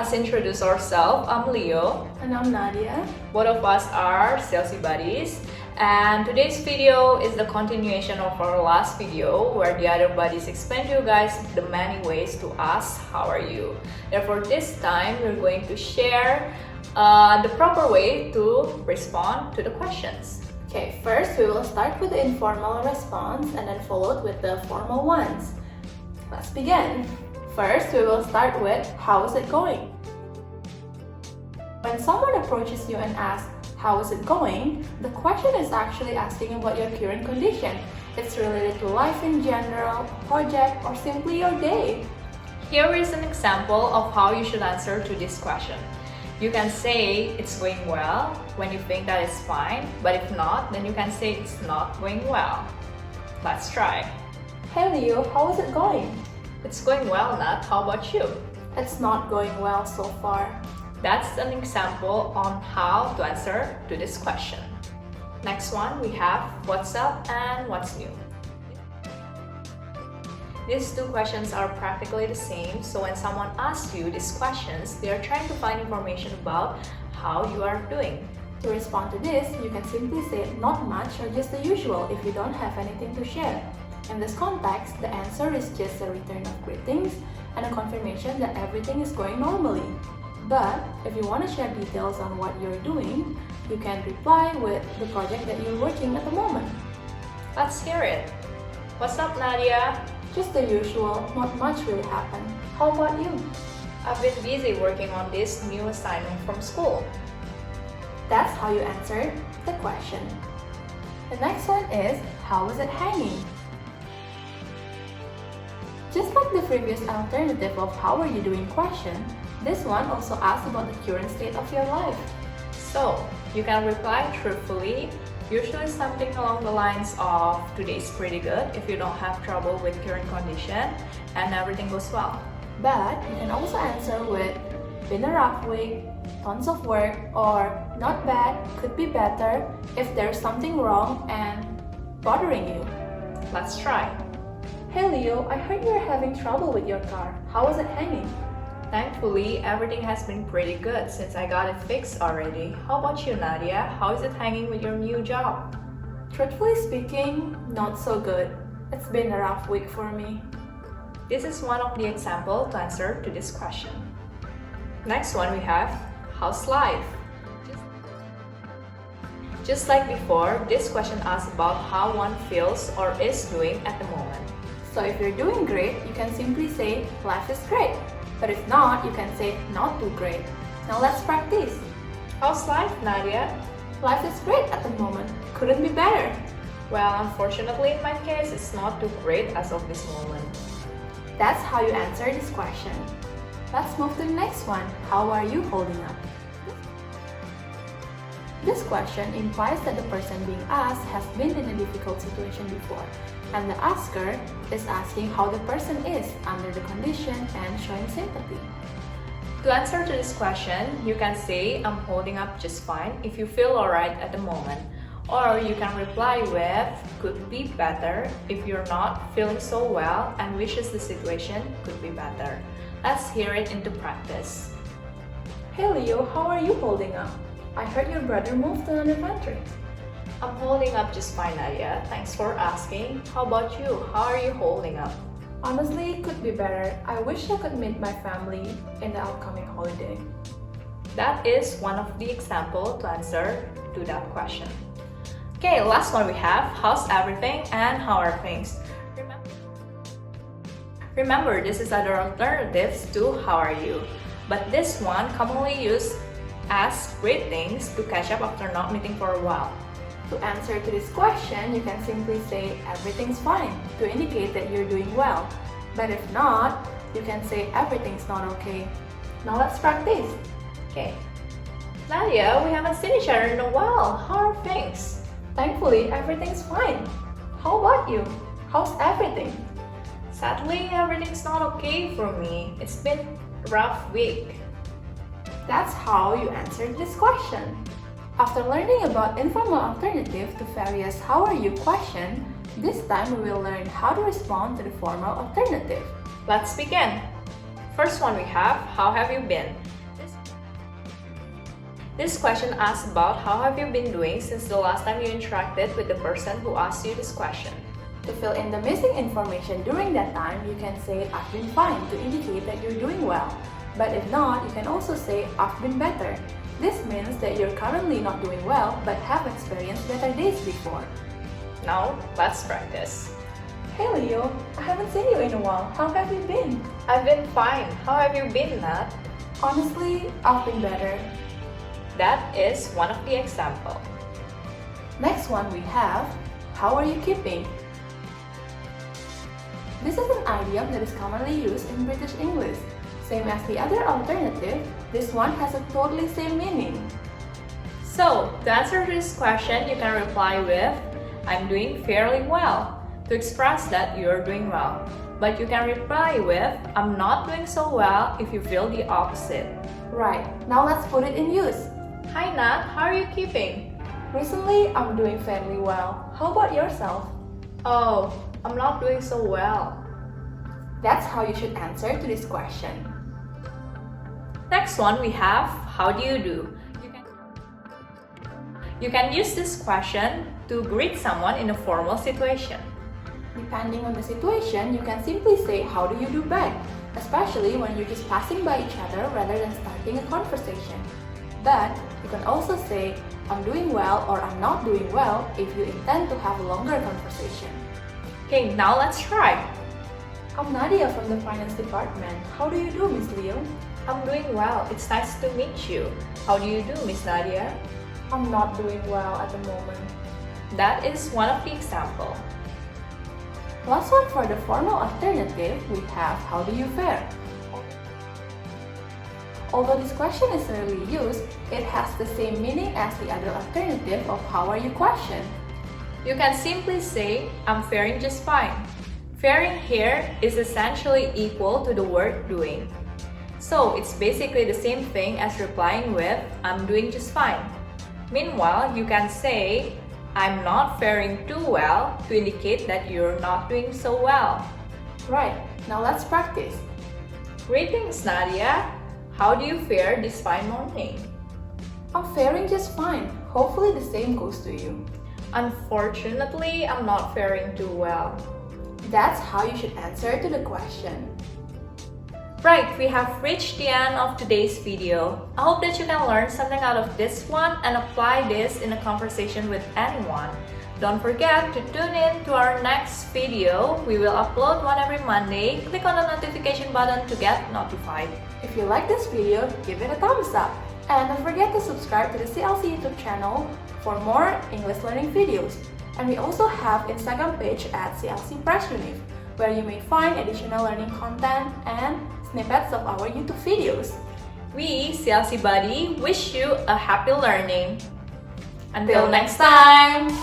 us introduce ourselves. I'm Lio. And I'm Nadia. Both of us are salesy buddies. And today's video is the continuation of our last video where the other buddies explained to you guys the many ways to ask how are you. Therefore, this time we're going to share the proper way to respond to the questions. Okay, first we will start with the informal response and then followed with the formal ones. Let's begin. First, we will start with how is it going? When someone approaches you and asks, how is it going? The question is actually asking about your current condition. It's related to life in general, project, or simply your day. Here is an example of how you should answer to this question. You can say it's going well when you think that it's fine, but if not, then you can say it's not going well. Let's try. Hey Leo, how is it going? It's going well, Nat. How about you? It's not going well so far. That's an example on how to answer to this question. Next one, we have what's up and what's new. These two questions are practically the same, so when someone asks you these questions, they are trying to find information about how you are doing. To respond to this, you can simply say not much or just the usual if you don't have anything to share. In this context, the answer is just a return of greetings and a confirmation that everything is going normally. But if you want to share details on what you're doing, you can reply with the project that you're working at the moment. Let's hear it. What's up, Nadia? Just the usual, not much will happen. How about you? I've been busy working on this new assignment from school. That's how you answer the question. The next one is, how is it hanging? Just like the previous alternative of how are you doing question, this one also asks about the current state of your life. So, you can reply truthfully, usually something along the lines of today's pretty good if you don't have trouble with current condition and everything goes well. But you can also answer with been a rough week, tons of work, or not bad, could be better if there's something wrong and bothering you. Let's try. Hey Leo, I heard you're having trouble with your car. How is it hanging? Thankfully, everything has been pretty good since I got it fixed already. How about you, Nadia? How is it hanging with your new job? Truthfully speaking, not so good. It's been a rough week for me. This is one of the examples to answer to this question. Next one we have, how's life? Just like before, this question asks about how one feels or is doing at the moment. So if you're doing great, you can simply say, life is great. But if not, you can say, not too great. Now let's practice. How's life, Nadia? Life is great at the moment. Couldn't be better. Well, unfortunately, in my case, it's not too great as of this moment. That's how you answer this question. Let's move to the next one. How are you holding up? This question implies that the person being asked has been in a difficult situation before, and the asker is asking how the person is under the condition and showing sympathy. To answer to this question, you can say, I'm holding up just fine if you feel alright at the moment. Or you can reply with, could be better if you're not feeling so well and wishes the situation could be better. Let's hear it into practice. Hey Leo, how are you holding up? I heard your brother moved to another country. I'm holding up just fine, Nadia. Thanks for asking. How about you? How are you holding up? Honestly, it could be better. I wish I could meet my family in the upcoming holiday. That is one of the examples to answer to that question. Okay, last one we have, how's everything and how are things? Remember, this is other alternatives to how are you. But this one commonly used as greetings to catch up after not meeting for a while. To answer to this question, you can simply say everything's fine to indicate that you're doing well. But if not, you can say everything's not okay. Now let's practice. Okay. Nadia, we haven't seen each other in a while. How are things? Thankfully, everything's fine. How about you? How's everything? Sadly, everything's not okay for me. It's been a rough week. That's how you answered this question. After learning about informal alternative to various how are you question, this time we will learn how to respond to the formal alternative. Let's begin. First one we have, how have you been? This question asks about how have you been doing since the last time you interacted with the person who asked you this question. To fill in the missing information during that time, you can say I've been fine to indicate that you're doing well. But if not, you can also say I've been better. This means that you're currently not doing well but have experienced better days before. Now, let's practice. Hey Leo, I haven't seen you in a while. How have you been? I've been fine. How have you been, Nat? Honestly, I've been better. That is one of the examples. Next one we have, how are you keeping? This is an idiom that is commonly used in British English. Same as the other alternative, this one has a totally same meaning. So, to answer this question, you can reply with, I'm doing fairly well, to express that you're doing well. But you can reply with, I'm not doing so well if you feel the opposite. Right, now let's put it in use. Hi Nat, how are you keeping? Recently, I'm doing fairly well. How about yourself? Oh, I'm not doing so well. That's how you should answer to this question. Next one we have, how do you do? You can use this question to greet someone in a formal situation. Depending on the situation, you can simply say how do you do back, especially when you're just passing by each other rather than starting a conversation. But you can also say I'm doing well or I'm not doing well if you intend to have a longer conversation. Okay, now let's try. I'm Nadia from the finance department. How do you do, Miss Leo? I'm doing well. It's nice to meet you. How do you do, Miss Nadia? I'm not doing well at the moment. That is one of the examples. Last one for the formal alternative, we have how do you fare? Although this question is rarely used, it has the same meaning as the other alternative of how are you question. You can simply say, I'm faring just fine. Faring here is essentially equal to the word doing. So it's basically the same thing as replying with, I'm doing just fine. Meanwhile, you can say, I'm not faring too well to indicate that you're not doing so well. Right, now let's practice. Greetings, Nadia. How do you fare this fine morning? I'm faring just fine. Hopefully the same goes to you. Unfortunately, I'm not faring too well. That's how you should answer to the question. Right, we have reached the end of today's video. I hope that you can learn something out of this one and apply this in a conversation with anyone. Don't forget to tune in to our next video. We will upload one every Monday. Click on the notification button to get notified. If you like this video, give it a thumbs up. And don't forget to subscribe to the CLC YouTube channel for more English learning videos. And we also have Instagram page at CLC Press Univ, where you may find additional learning content and snippets of our YouTube videos. We, CLC Buddy, wish you a happy learning. Until next time!